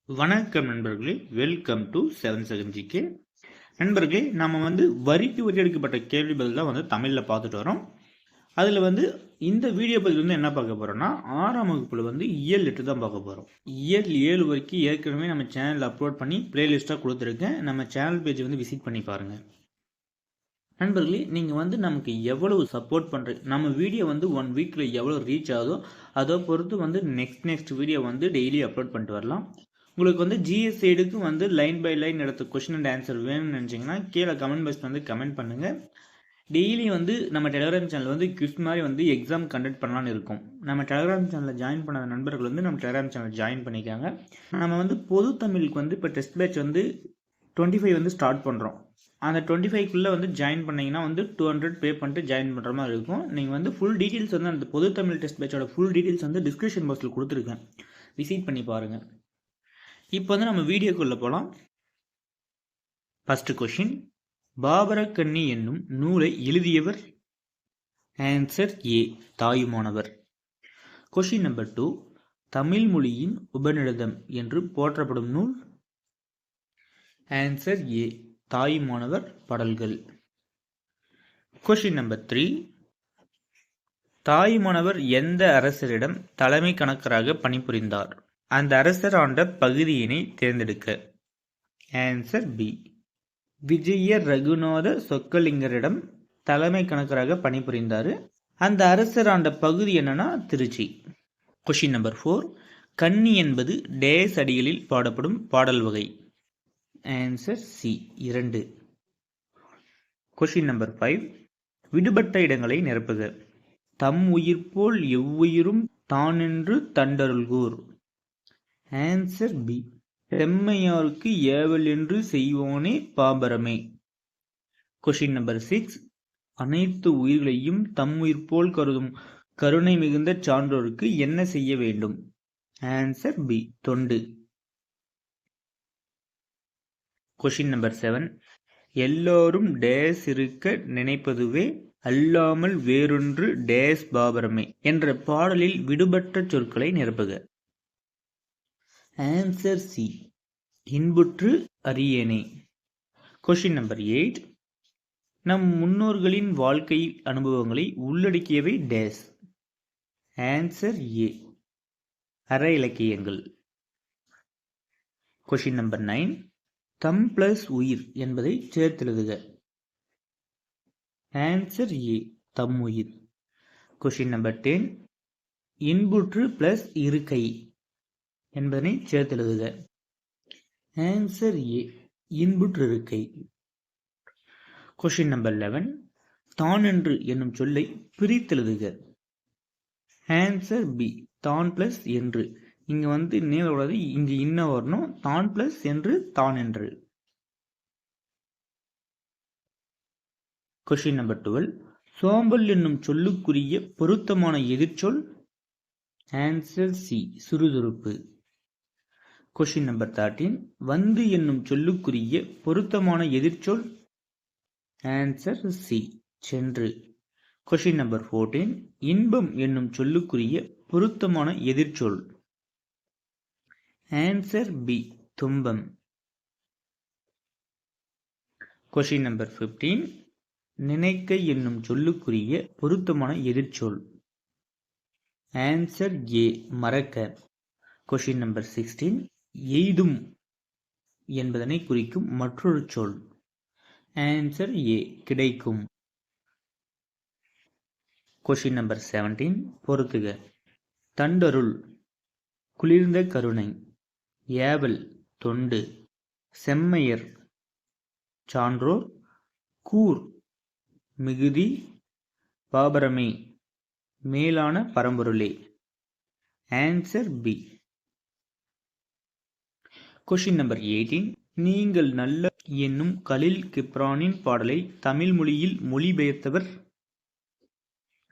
வணக்கம் நண்பர்களே, welcome to 7 நண்பர்களே. நம்ம வரிக்கு வரி எடுக்கப்பட்ட கேள்வி பதில் தான் தமிழில் பார்த்துட்டு வரோம். அதில் இந்த வீடியோ பதில் என்ன பார்க்க போகிறோம்னா, 6ஆம் வகுப்பில் இயல் 8 தான் பார்க்க போகிறோம். இயல் 7 வரைக்கும் ஏற்கனவே நம்ம சேனலில் அப்லோட் பண்ணி பிளேலிஸ்ட்டாக கொடுத்துருக்கேன். நம்ம சேனல் பேஜ் விசிட் பண்ணி பாருங்கள். நண்பர்களே, நீங்கள் நமக்கு எவ்வளவு சப்போர்ட் பண்ணுறீங்க, நம்ம வீடியோ 1 வீக்கில் எவ்வளோ ரீச் ஆகுதோ அதை பொறுத்து நெக்ஸ்ட் வீடியோ டெய்லி அப்லோட் பண்ணிட்டு வரலாம். உங்களுக்கு ஜிஎஸ் சைடுக்கு லைன் பை லைன் எடுத்த கொஸ்டின் அண்ட் ஆன்சர் வேணும்னு நினச்சிங்கன்னா கீழே கமெண்ட் பாக்ஸ் கமெண்ட் பண்ணுங்கள். டெய்லி நம்ம டெலிகிராம் சேனல் குவிஸ் மாதிரி எக்ஸாம் கண்டக்ட் பண்ணலான்னு இருக்கும். நம்ம டெலிகிராம் சேனலில் ஜாயின் பண்ணாத நண்பர்கள் நம்ம டெலிகிராம் சேனல் ஜாயின் பண்ணிக்காங்க. நம்ம பொது தமிழுக்கு இப்போ டெஸ்ட் பேட்ச் 25 ஸ்டார்ட் பண்ணுறோம். அந்த 25க்குள்ளே ஜாயின் பண்ணிங்கன்னா 200 பே பண்ணிட்டு ஜாயின் பண்ணுற மாதிரி இருக்கும். நீங்கள் ஃபுல் டீட்டெயில்ஸ் அந்த பொது தமிழ் டெஸ்ட் பேட்சோட ஃபுல் டீட்டெயில்ஸ் டிஸ்கிரிப்ஷன் பாக்ஸில் கொடுத்துருக்கேன். விசிட் பண்ணி பாருங்கள். இப்போ நம்ம வீடியோக்குள்ளே போகலாம். ஃபர்ஸ்ட் கொஷின், பாபரக்கண்ணி என்னும் நூலை எழுதியவர்? Answer A, Thayumanavar. Question number 2, Tamil மொழியின் உபநிடதம் என்று போற்றப்படும் நூல்? ஆன்சர் ஏ, தாயுமானவர் பாடல்கள். கொஷின் நம்பர் 3, தாயுமானவர் எந்த அரசரிடம் தலைமை கணக்கராக பணிபுரிந்தார்? அந்த அரசர் ஆண்ட பகுதியினை தேர்ந்தெடுக்க. ஆன்சர் பி, விஜய ரகுநாத சொக்கலிங்கரிடம் தலைமை கணக்கராக பணிபுரிந்தார். அந்த அரசர் ஆண்ட பகுதி என்னன்னா திருச்சி. கொஷின் நம்பர் 4, கன்னி என்பது டேஸ் அடிகளில் பாடப்படும் பாடல் வகை? Answer C, 2. கொஷின் நம்பர் 5, விடுபட்ட இடங்களை நிரப்புக. தம் உயிர் போல் எவ்வுயிரும் தானென்று தண்டருள்கூர். ஆன்சர் பி, செம்மையாருக்கு ஏவல் என்று செய்வோனே பாபரமே. கொஷின் நம்பர் 6, அனைத்து உயிர்களையும் தம் உயிர் போல் கருதும் கருணை மிகுந்த சான்றோருக்கு என்ன செய்ய வேண்டும்? ஆன்சர் பி, தொண்டு. கொஷின் நம்பர் 7, எல்லோரும் டேஸ் இருக்க நினைப்பதுவே அல்லாமல் வேறொன்று டேஸ் பாபரமே என்ற பாடலில் விடுபட்ட சொற்களை நிரப்புக. ஆன்சர் சி, இன்புற்று அறியேனே. கொஷின் நம்பர் 8, நம் முன்னோர்களின் வாழ்க்கை அனுபவங்களை உள்ளடக்கியவை டேஸ்? ஆன்சர் ஏ, அற இலக்கியங்கள். கொஷின் நம்பர் 9, தம் பிளஸ் உயிர் என்பதை சேர்த்தெழுதுக. ஆன்சர் ஏ, தம் உயிர். கொஷின் நம்பர் 10, இன்புற்று பிளஸ் இருக்கை என்பதனை சேர்த்தெழுதுக. ஆன்சர் ஏ, இன்புற்றிருக்கை. கொஷின் நம்பர் 11, தான் என்று என்னும் சொல்லை பிரித்தெழுதுக. ஆன்சர் பி, தான் பிளஸ் என்று. இங்க நேரக்கூடாது, இங்க இன்ன வரணும். தான் பிளஸ் என்று, தான் என்று. கொஷின் நம்பர் 12, சோம்பல் என்னும் சொல்லுக்குரிய பொருத்தமான எதிர்ச்சொல்? ஆன்சர் சி, சுறுசுறுப்பு. கொஷின் நம்பர் 13, வந்து என்னும் சொல்லுக்குரிய பொருத்தமான எதிர்ச்சொல்? ஆன்சர் சி, சென்று. கொஷின் நம்பர் 14, இன்பம் என்னும் சொல்லுக்குரிய பொருத்தமான எதிர்ச்சொல்? ஆன்சர் பி, துன்பம். கொஷின் நம்பர் 15, நினைக்க என்னும் சொல்லுக்குரிய பொருத்தமான எதிர்ச்சொல்? ஆன்சர் ஏ, மறக்க. கொஷின் நம்பர் 16, எய்தும் என்பதனை குறிக்கும் மற்றொரு சொல்? ஆன்சர் ஏ, கிடைக்கும். கொஷின் நம்பர் 17, பொறுத்துக. தண்டருள் குளிர்ந்த கருணை, ஏவல் தொண்டு, செம்மையர் சான்றோர், கூர் மிகுதி, பாபரமே மேலான பரம்பொருளே. Answer B. கொஷின் நம்பர் 18, நீங்கள் நல்ல என்னும் கலில் கிப்ரானின் பாடலை தமிழ் மொழியில் மொழிபெயர்த்தவர்?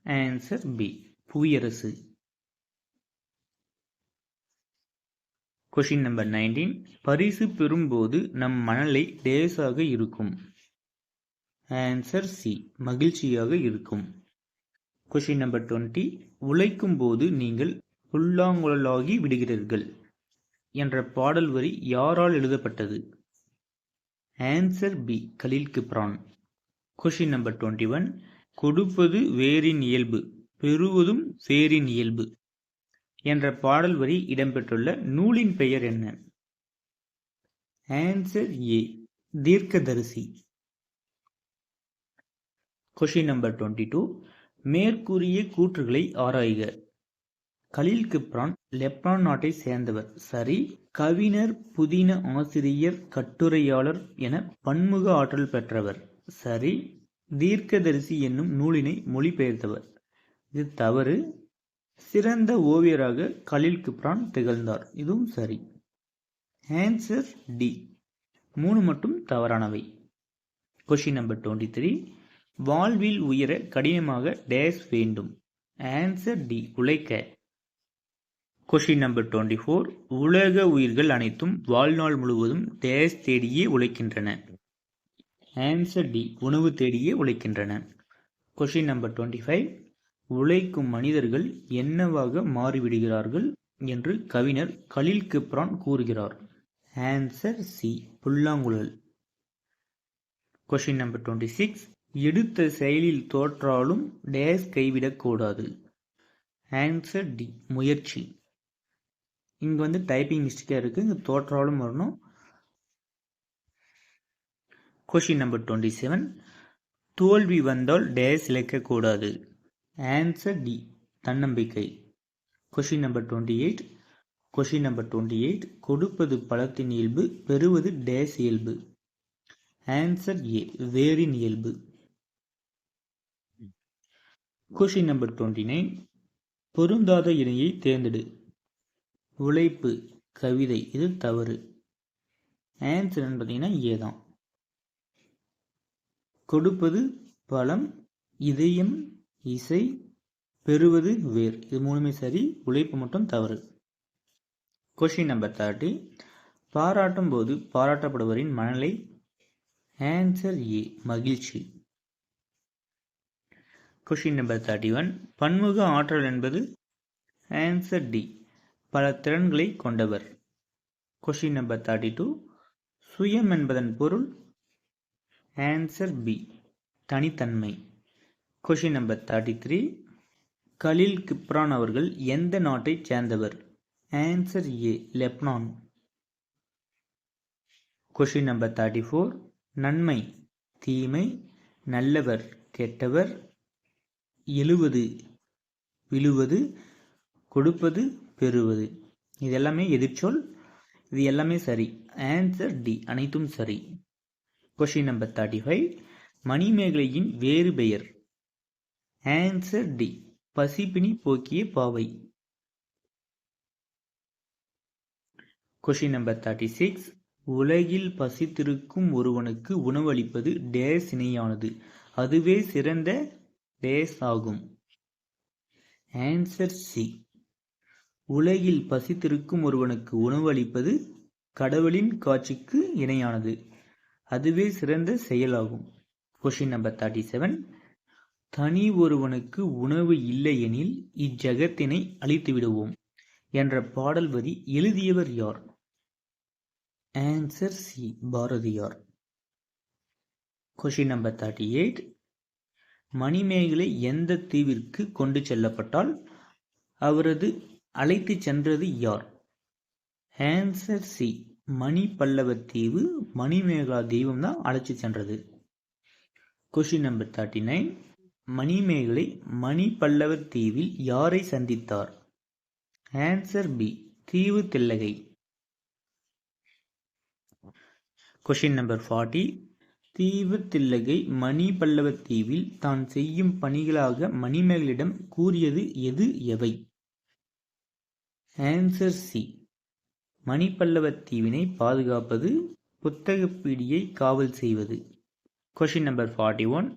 Answer B, Puviyarasu. Question number 19, பரிசு பெறும்போது நம் மனநிலை லேசாக இருக்கும்? ஆன்சர் சி, மகிழ்ச்சியாக இருக்கும். கொஷின் நம்பர் 20, உழைக்கும் போது நீங்கள் புல்லாங்குழலாகி விடுகிறீர்கள்? என்ற பாடல் வரி யாரால் எழுதப்பட்டது? Answer B. Kahlil Gibran. Question number 21. கொடுப்பது வேரின் இயல்பு, பெறுவதும் வேரின் இயல்பு என்ற பாடல் வரி இடம்பெற்றுள்ள நூலின் பெயர் என்ன? Answer A. தீர்க்கதரிசி. Question number 22. மேற்கூறிய கூற்றுகளை ஆராய்க. கலீல் கிப்ரான் லெப்னான் நாட்டை சேர்ந்தவர், சரி. கவிஞர், புதின ஆசிரியர், கட்டுரையாளர் என பன்முக ஆற்றல் பெற்றவர், சரி. தீர்க்கதரிசி என்னும் நூலினை மொழிபெயர்த்தவர், இது தவறு. சிறந்த ஓவியராக கலீல் கிப்ரான் திகழ்ந்தார், இதுவும் சரி. Answer D. 3 மட்டும் தவறானவை. Question number 23. வாழ்வில் உயர கடினமாக டேஸ் வேண்டும். Answer D. உழைக்க. Question number 24. உலக உயிர்கள் அனைத்தும் வாழ்நாள் முழுவதும் டேஸ் தேடியே உழைக்கின்றன. Answer D. உணவு தேடியே உழைக்கின்றன. Question number 25. உழைக்கும் மனிதர்கள் என்னவாக மாறிவிடுகிறார்கள் என்று கவிஞர் கலீல் கிப்ரான் கூறுகிறார். Answer C. புல்லாங்குழல். Question number 26. எடுத்த செயலில் தோற்றாலும் டேஸ் கைவிடக்கூடாது. Answer D. முயற்சி. இங்கே டைப்பிங் மிஸ்டேக்காக இருக்குது, இங்கே தோற்றாலும் வரணும். Question number 27. தோல்வி வந்தால் டேஸ் இழக்கக்கூடாது. Answer D. தன்னம்பிக்கை. Question number 28. Question number 28. கொடுப்பது பழத்தின் இயல்பு, பெறுவது டேஸ் இயல்பு. Answer A. வேரின் இயல்பு. Question number 29. பொருந்தாத இணையை தேர்ந்தெடு. உழைப்பு, கவிதை, இது தவறு. ஆன்சர் பார்த்தீங்கன்னா ஏ தான். கொடுப்பது பழம், இதயம், இசை, பெறுவது வேர், இது 3மே சரி. உழைப்பு மட்டும் தவறு. Question number 30. பாராட்டும் போது பாராட்டப்படுவரின் மனநிலை. Answer A. மகிழ்ச்சி. Question number 31. பன்முக ஆற்றல் என்பது. Answer D. பல திறன்களை கொண்டவர். Question number 32. சுயம் என்பதன் பொருள். Answer B. தனித்தன்மை. Question number 33. கலீல் கிப்ரான் அவர்கள் எந்த நாட்டைச் சேர்ந்தவர்? Answer A. Lebanon. Question number 34. நன்மை, தீமை, நல்லவர், கெட்டவர், எழுவது, விழுவது, கொடுப்பது, பெறுவது, இது எல்லாமே எதிர்ச்சொல், இது எல்லாமே சரி. Answer D. அனைத்தும் சரி. Question number 35. மணிமேகலையின் வேறு பெயர். Answer D. பசிப்பினி போக்கிய பாவை. Question number 36. உலகில் பசித்திருக்கும் ஒருவனுக்கு உணவளிப்பது டேஸ் இணையானது, அதுவே சிறந்த டேஸ் ஆகும். Answer C. உலகில் பசித்திருக்கும் ஒருவனுக்கு உணவளிப்பது கடவுளின் காட்சிக்கு இணையானது, அதுவே சிறந்த செயலாகும். Question number 37. தனி ஒருவனுக்கு உணவு இல்லையெனில் இஜகத்தினை அழித்து விடுவோம் என்ற பாடல் வரி எழுதியவர் யார்? Answer C. Bharathiyar. Question number 38. Manimekalai எந்த தீவிற்கு கொண்டு செல்லப்பட்டால் அவரது அழைத்து சென்றது யார்? Answer C. மணி பல்லவ தீவு, மணிமேகலா தெய்வம் தான் அழைச்சி சென்றது. Question number 39. மணிமேகலை மணி பல்லவ தீவில் யாரை சந்தித்தார்? Answer B. தீவு தில்லகை. Question number 40. தீவு தில்லகை மணி பல்லவ தீவில் தான் செய்யும் பணிகளாக மணிமேகலிடம் கூறியது எது எவை? Answer C. மணிப்பல்லவ தீவினை பாதுகாப்பது, புத்தகப்பீடியை காவல் செய்வது. Question number 41.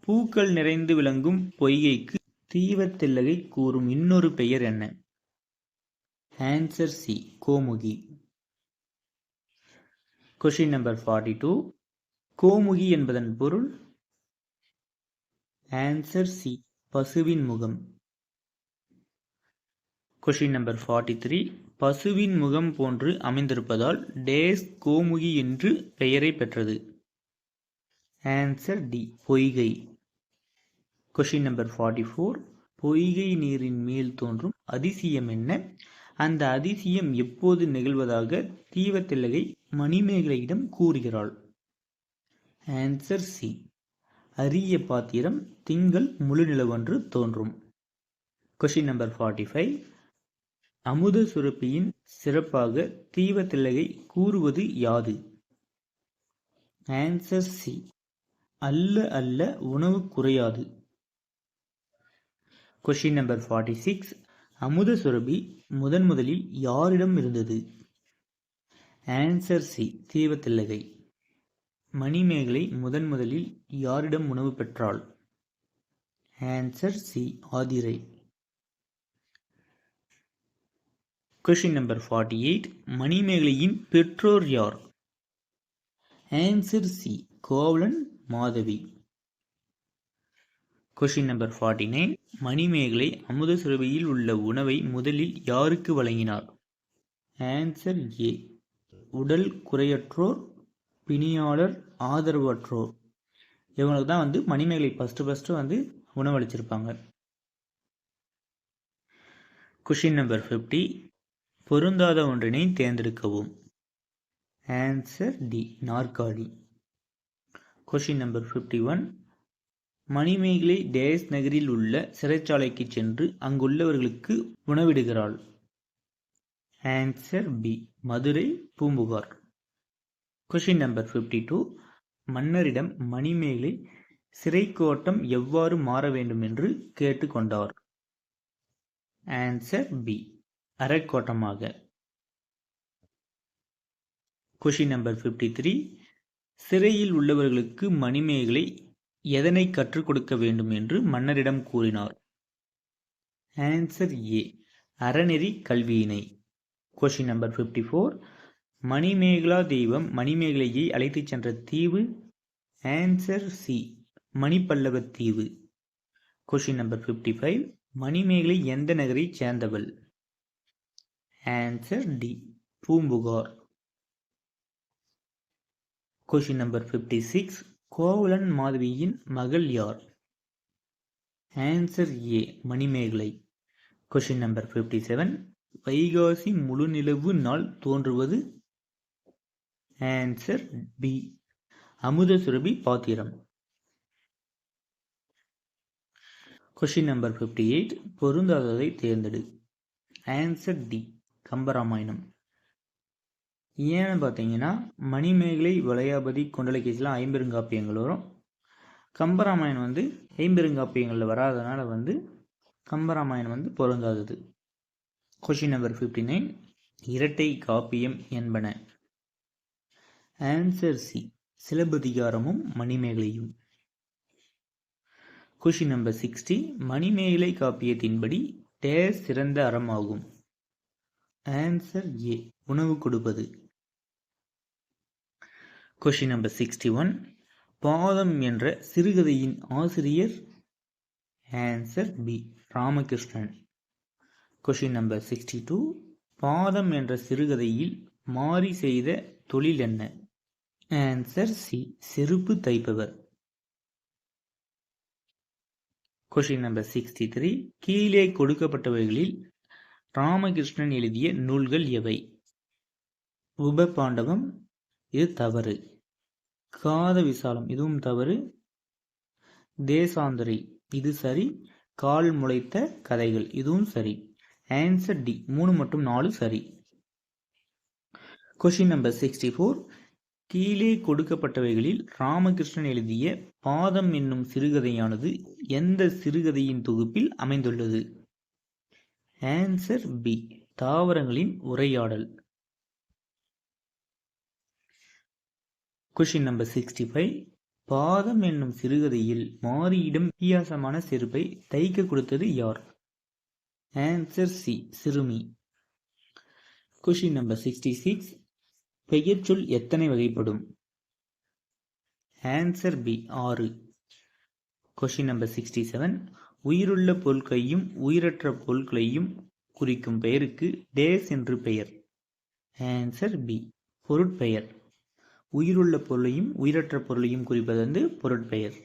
பூக்கள் நிறைந்து விளங்கும் பொய்கைக்கு தீவத்தில்லகை கூறும் இன்னொரு பெயர் என்ன? Answer C. Gomukhi. Question number 42. Gomukhi என்பதன் பொருள். Answer C. பசுவின் முகம். Question number 43. பசுவின் முகம் போன்று அமைந்திருப்பதால் டேஸ் கோமுகி என்று பெயரை பெற்றது? ஆன்சர் டி, பொய்கை. Question number 44. பொய்கை நீரின் மேல் தோன்றும் அதிசயம் என்ன? அந்த அதிசயம் எப்போது நிகழ்வதாக தீவத்திலகை மணிமேகலையிடம் கூறுகிறாள்? ஆன்சர் சி, அரிய பாத்திரம் திங்கள் முழு நிலவன்று தோன்றும். Question number 45. அமுத சுரப்பியின் சிறப்பாக தீவத்திலகை கூறுவது யாது? ஆன்சர் சி, அல்ல அல்ல உணவு குறையாது. Question number 46. அமுத சுரபி முதலில் யாரிடம் இருந்தது? Answer C, Deevathilakai. மணிமேகலை முதலில் யாரிடம் உணவு பெற்றாள்? Answer C, Aadhirai. Question number 48. மணிமேகலையின் பெற்றோர் யார்? Answer C, Kovalan, Madhavi. Question number 49. Manimekalai அமுத சுரபியில் உள்ள உணவை முதலில் யாருக்கு வழங்கினார்? ஆன்சர் ஏ, உடல் குறையற்றோர், பிணியாளர், ஆதரவற்றோர். இவங்களுக்கு தான் மணிமேகலை ஃபஸ்ட்டு உணவளிச்சிருப்பாங்க. Question number 50. பொருந்தாத ஒன்றினை தேர்ந்தெடுக்கவும். ஆன்சர் டி, நாற்காலி. Question number 51. மணிமேகலை டேஸ் நகரில் உள்ள சிறைச்சாலைக்கு சென்று அங்குள்ளவர்களுக்கு உணவிடுகிறாள்? Answer B, Madurai, Poompuhar. Question number 52. மன்னரிடம் மணிமேகலை சிறைக்கோட்டம் எவ்வாறு மாற வேண்டும் என்று கேட்டுக்கொண்டார்? ஆன்சர் பி, அரைக்கோட்டமாக. Question number 53. சிறையில் உள்ளவர்களுக்கு மணிமேகலை எதனை கற்றுக் கொடுக்க வேண்டும் என்று மன்னரிடம் கூறினார்? ஆன்சர் ஏ, அறநெறி கல்வியினை. Question number 54. மணிமேகலா தெய்வம் மணிமேகலையை அழைத்துச் சென்ற தீவு? ஆன்சர் சி, மணிப்பல்லவ தீவு. Question number 55. மணிமேகலை எந்த நகரை சேர்ந்தவள்? Answer D, Poompuhar. Question number 56. Kovalan மாதவியின் மகள் யார்? Answer A, Manimekalai. Question number 57. Vaikasi முழுநிலவு நாள் தோன்றுவது? ஆன்சர் பி, அமுத சுரபி பாத்திரம். Question number 58. பொருந்தாததை தேர்ந்தெடு. Answer D, Kambaramayanam. ஏன்னு பார்த்தீங்கன்னா மணிமேகலை, வளையாபதி, குண்டலகேசிலாம் ஐம்பெருங்காப்பியங்கள் வரும். கம்பராமாயணம் ஐம்பெருங்காப்பியங்களில் வராதனால கம்பராமாயணம் பொருந்தாதது. Question number 59. இரட்டை காப்பியம் என்பன? ஆன்சர் சி, சிலப்பதிகாரமும் மணிமேகலையும். Question number 60. மணிமேகலை காப்பியத்தின்படி டேஸ் சிறந்த அறமாகும்? ஆன்சர் ஏ, உணவு கொடுப்பது. Question number 61. பாதம் என்ற சிறுகதையின் ஆசிரியர்? Answer B, Ramakrishnan. Question number 62. பாதம் என்ற சிறுகதையில் மாரி செய்த தொழில் என்ன? ஆன்சர் சி, செருப்பு தைப்பவர். Question number 63. கீழே கொடுக்கப்பட்டவைகளில் ராமகிருஷ்ணன் எழுதிய நூல்கள் எவை? உபபாண்டவம், இது தவறு. காத விசாலம், இதுவும் தவறு. தேசாந்தரி, இது சரி. கால் முளைத்த கதைகள், இதுவும் சரி. ஆன்சர் டி, 3 மற்றும் 4 சரி. Question number 64. கீழே கொடுக்கப்பட்டவைகளில் ராமகிருஷ்ணன் எழுதிய பாதம் என்னும் சிறுகதையானது எந்த சிறுகதையின் தொகுப்பில் அமைந்துள்ளது? ஆன்சர் பி, தாவரங்களின் உரையாடல். Question number 65. பாதம் என்னும் சிறுகதையில் மாரியிடம் வித்தியாசமான செருப்பை தைக்க கொடுத்தது யார்? ஆன்சர் சி, சிறுமி. Question number 66. பெயர் சொல் எத்தனை வகைப்படும்? Answer B, 6. Question number 67. உயிருள்ள பொருட்களையும் உயிரற்ற பொருட்களையும் குறிக்கும் பெயருக்கு டேஸ் என்று பெயர். ஆன்சர் பி பொருட்பெயர். உயிருள்ள பொருளையும் உயிரற்ற பொருளையும் குறிப்பது வந்து பொருட்பெயர்.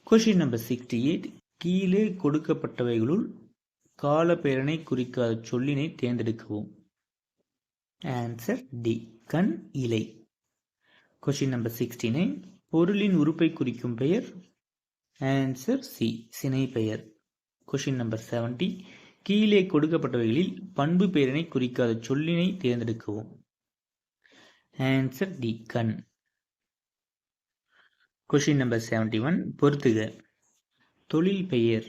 Question number 68. கீழே கொடுக்கப்பட்டவைகளுள் காலப்பெயரினை குறிக்காத சொல்லினை தேர்ந்தெடுக்கவும். ஆன்சர் டி கண், இலை. Question number 69. பொருளின் உறுப்பை குறிக்கும் பெயர். ஆன்சர் சி சினை பெயர். Question number 70. கீழே கொடுக்கப்பட்டவைகளில் பண்பு பெயரினை குறிக்காத சொல்லினை தேர்ந்தெடுக்கவும். ஆன்சர் டி கண். Question number 71. பொறுத்துக. தொழில் பெயர்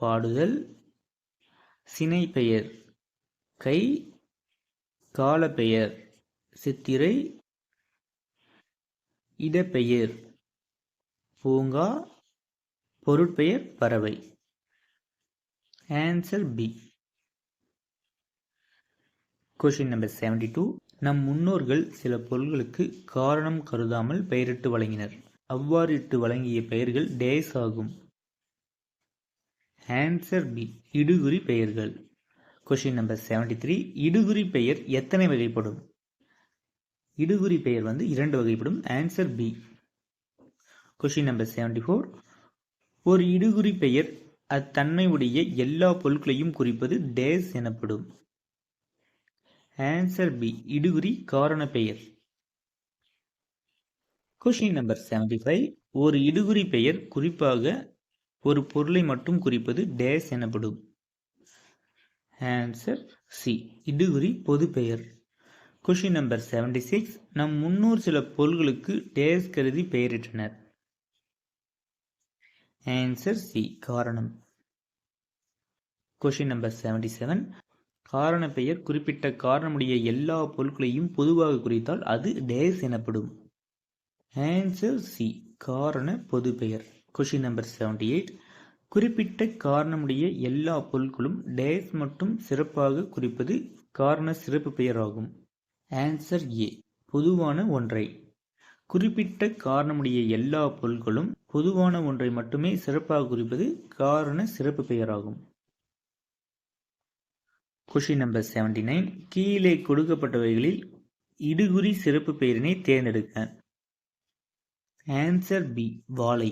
பாடுதல், சினை பெயர் கை, காலப்பெயர் சித்திரை, இடப்பெயர் பூங்கா, பொருட்பெயர் பறவை. Answer B. Question number 72. நம் முன்னோர்கள் சில பொருள்களுக்கு காரணம் கருதாமல் பெயரிட்டு வழங்கினர். அவ்வாறு இட்டு வழங்கிய பெயர்கள் டேஸ் ஆகும். ஆன்சர் பி இடுகுறி பெயர்கள். Question number 73. இடுகுறி பெயர் எத்தனை வகைப்படும்? இடுகுறி பெயர் வந்து 2 வகைப்படும். Answer B. Question number 74. ஒரு இடுகுறி பெயர் அத்தன்மை உடைய எல்லா பொருட்களையும் குறிப்பது டேஸ் எனப்படும். ஆன்சர் பி இடுகுறி காரண பெயர். Question number 75. ஒரு இடுகுறி பெயர் குறிப்பாக ஒரு பொருளை மட்டும் குறிப்பது டேஸ் எனப்படும். ஆன்சர் சி இடுகுறி பொது பெயர். Question number 76. நம் முன்னோர் சில பொருள்களுக்கு டேஸ் கருதி பெயரிட்டனர். ஆன்சர் சி காரணம். Question number 77. காரண பெயர் குறிப்பிட்ட காரணமுடைய எல்லா பொருட்களையும் பொதுவாக குறித்தால் அது டேஸ் எனப்படும். ஆன்சர் சி காரண பொது பெயர். Question number 78. குறிப்பிட்ட காரணமுடைய எல்லா பொருட்களும் டேஸ் மட்டும் சிறப்பாக குறிப்பது காரண சிறப்பு பெயர் ஆகும். ஆன்சர் ஏ பொதுவான ஒன்றை. குறிப்பிட்ட காரணமுடைய எல்லா பொருட்களும் பொதுவான ஒன்றை மட்டுமே சிறப்பாக குறிப்பது காரண சிறப்பு பெயராகும். Question number 79. கீழே கொடுக்கப்பட்டவைகளில் இடுகுறி சிறப்பு பெயரினை தேர்ந்தெடுக்க. ஆன்சர் பி வாழை.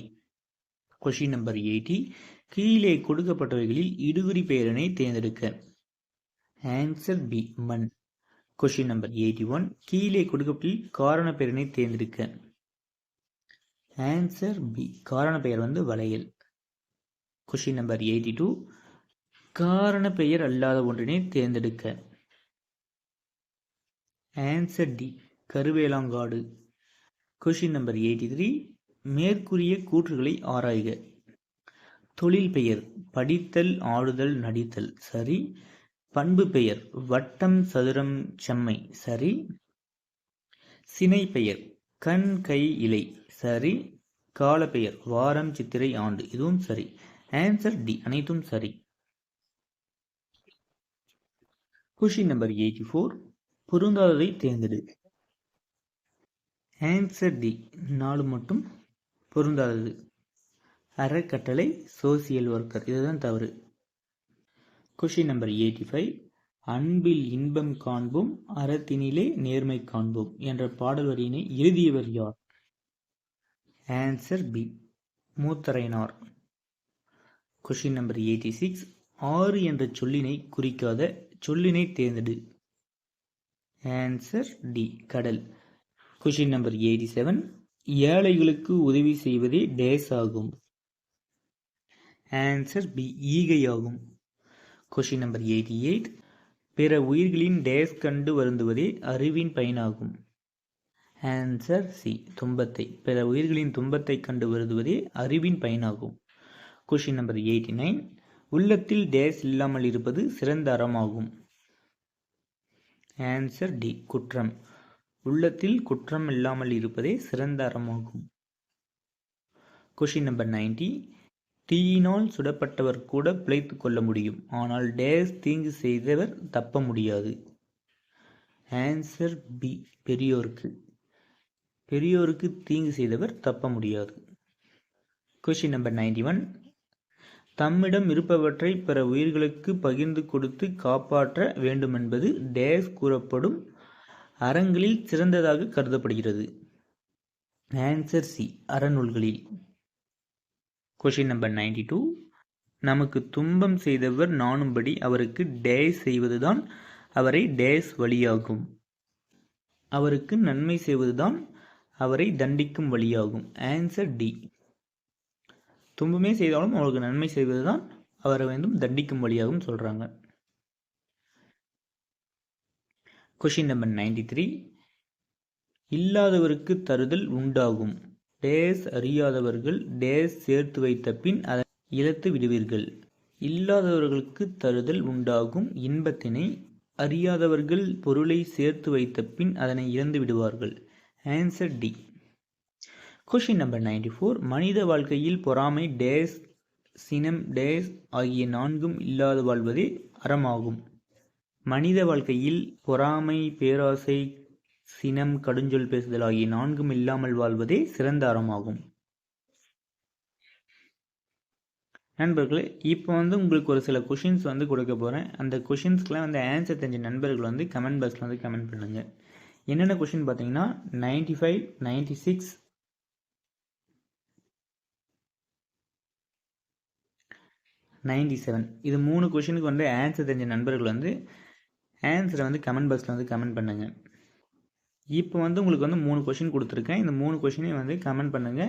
Question number 80. கீழே கொடுக்கப்பட்டவைகளில் இடுகுறி பெயரினை தேர்ந்தெடுக்க. ஆன்சர் பி மண். Question number 81. கீழே கொடுக்கப்பட்டில் காரண பெயரினை தேர்ந்தெடுக்க. ஆன்சர் பி காரண பெயர் வந்து வளையல். Question number 82. காரண பெயர் அல்லாத ஒன்றினை தேர்ந்தெடுக்க. ஆன்சர் டி கருவேலாங்காடு. Question number 83. மேற்கூறிய கூற்றுகளை ஆராய்க. தொழில் பெயர் படித்தல், ஆடுதல், நடித்தல் சரி. பண்பு பெயர் வட்டம், சதுரம், செம்மை சரி. சினை பெயர் கண், கை, இலை சரி. கால பெயர் வாரம், சித்திரை, ஆண்டு இதுவும் சரி. ஆன்சர் டி அனைத்தும் சரி. Question number 84. பொருந்தாததை தேர்ந்தெடு. ஆன்சர் டி 4 மட்டும் பொருந்தாதது. அறக்கட்டளை, சோசியல் ஒர்க்கர் இதுதான் தவறு. Question number 85. அன்பில் இன்பம் காண்போம், அறத்தினிலே நேர்மை காண்போம் என்ற பாடல் வரியினை எழுதியவர் யார்? Answer B Mutharaiyanar. Question number 86. ஆறு என்ற சொல்லினை குறிக்காத சொல்லினை தேர்ந்தெடு. ஆன்சர் டி கடல். Question number 87. ஏழைகளுக்கு உதவி செய்வதே டேஸ் ஆகும். ஆன்சர் பி ஈகை ஆகும். Question number 88. பிற உயிர்களின் டேஸ் கண்டு வருந்துவதே அறிவின் பயனாகும். ஆன்சர் சி துன்பத்தை. பிற உயிர்களின் துன்பத்தை கண்டு வருந்துவதே அறிவின் பயனாகும். Question number 89. உள்ளத்தில் டேஸ் இல்லாமல் இருப்பது சிறந்த அறமாகும். ஆன்சர் டி குற்றம். உள்ளத்தில் குற்றம் இல்லாமல் இருப்பதே சிறந்த அறமாகும். Question number 90. தீயினால் சுடப்பட்டவர் கூட பிழைத்துக் கொள்ள முடியும், ஆனால் டேஸ் தீங்கு செய்தவர் தப்ப முடியாது. Answer B பெரியோருக்கு. பெரியோருக்கு தீங்கு செய்தவர் தப்ப முடியாது. Question number 91. தம்மிடம் இருப்பவற்றை பிற உயிர்களுக்கு பகிர்ந்து கொடுத்து காப்பாற்ற வேண்டுமென்பது டேஸ் கூறப்படும் அறங்களில் சிறந்ததாக கருதப்படுகிறது. ஆன்சர் சி, அறநூல்களில். Question number 92. நமக்கு துன்பம் செய்தவர் நாணும்படி அவருக்கு டேஸ் செய்வதுதான் அவரை டேஸ் வழியாகும். அவருக்கு நன்மை செய்வதுதான் அவரை தண்டிக்கும் வழியாகும். Answer D. துன்பமே செய்தாலும் அவருக்கு நன்மை செய்வதுதான் அவரை தண்டிக்கும் வழியாகும் சொல்றாங்க. Question number 93. இல்லாதவருக்கு தருதல் உண்டாகும். டேஸ் அறியாதவர்கள் டேஸ் சேர்த்து வைத்த பின் அதை இழத்து விடுவீர்கள். இல்லாதவர்களுக்கு தருதல் உண்டாகும் இன்பத்தினை அறியாதவர்கள் பொருளை சேர்த்து வைத்த பின் அதனை இழந்து விடுவார்கள். Answer D. Question number 94. மனித வாழ்க்கையில் பொறாமை டேஸ் சினம் டேஸ் ஆகிய நான்கும் இல்லாது வாழ்வதே அறமாகும். மனித வாழ்க்கையில் பொறாமை பேராசை சினம் கடுஞ்சொல் பேசுதல் ஆகிய நான்கும் இல்லாமல் வாழ்வதே சிறந்த அறமாகும். நண்பர்களே, இப்போ உங்களுக்கு ஒரு சில கொஷின்ஸ் கொடுக்க போகிறேன். அந்த கொஷின்ஸ்க்குலாம் ஆன்சர் தெரிஞ்ச நண்பர்கள் கமெண்ட் பாக்ஸில் கமெண்ட் பண்ணுங்க. என்னென்ன கொஷின் பார்த்தீங்கன்னா 95, 96, 97 இது 3 கொஷினுக்கு ஆன்சர் தெரிஞ்ச நண்பர்கள் ஆன்சரை கமெண்ட் பாக்ஸில் கமெண்ட் பண்ணுங்க. இப்போ உங்களுக்கு 3 கொஷின் கொடுத்துருக்கேன். இந்த 3 கொஷினையும் கமெண்ட் பண்ணுங்க.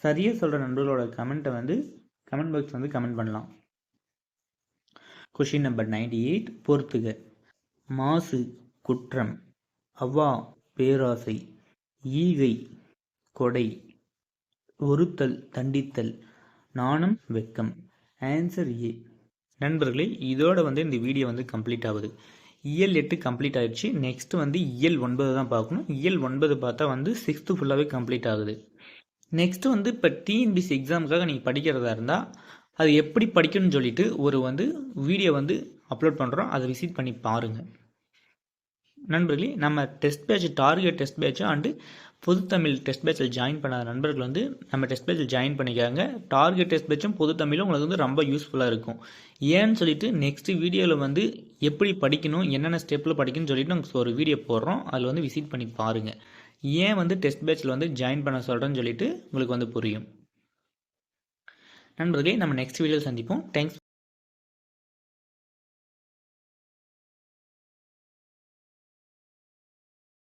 சரியாக சொல்கிற நண்பர்களோட கமெண்ட்டை கமெண்ட் பாக்ஸ் கமெண்ட் பண்ணலாம். Question number 98. பொறுத்துக. மாசு குற்றம், அவா பேராசை, ஈகை கொடை, ஒருத்தல் தண்டித்தல், நாணம் வெக்கம். Answer A. நண்பர்களே, இதோட இந்த வீடியோ கம்ப்ளீட் ஆகுது. இயல் 8 கம்ப்ளீட் ஆயிடுச்சு. நெக்ஸ்ட் இயல் 9 தான் பார்க்கணும். இயல் 9 பார்த்தா 6th ஃபுல்லாகவே கம்ப்ளீட் ஆகுது. நெக்ஸ்ட் இப்போ டிஎன்பிசி எக்ஸாமுக்காக நீங்கள் படிக்கிறதா இருந்தால் அது எப்படி படிக்கணும்னு சொல்லிட்டு ஒரு வீடியோ அப்லோட் பண்ணுறோம். அதை விசிட் பண்ணி பாருங்கள். நண்பர்களே, நம்ம test batch target test batch and பொதுத்தமிழ் டெஸ்ட் பேட்சில் ஜாயின் பண்ணாத நண்பர்கள் நம்ம டெஸ்ட் பேட்சில் ஜாயின் பண்ணிக்காங்க. டார்கெட் டெஸ்ட் பேட்சும் பொதுத்தமிழும் உங்களுக்கு ரொம்ப யூஸ்ஃபுல்லாக இருக்கும். ஏன்னு சொல்லிட்டு நெக்ஸ்ட் வீடியோவில் எப்படி படிக்கணும், என்னென்ன ஸ்டெப்பில் படிக்கணும்னு சொல்லிட்டு நாங்கள் ஒரு வீடியோ போடுறோம். அதில் விசிட் பண்ணி பாருங்கள். ஏன் டெஸ்ட் பேட்சில் ஜாயின் பண்ண சொல்கிறேன்னு சொல்லிட்டு உங்களுக்கு புரியும். நண்பர்களே, நம்ம நெக்ஸ்ட் வீடியோவில் சந்திப்போம். தேங்க்ஸ்.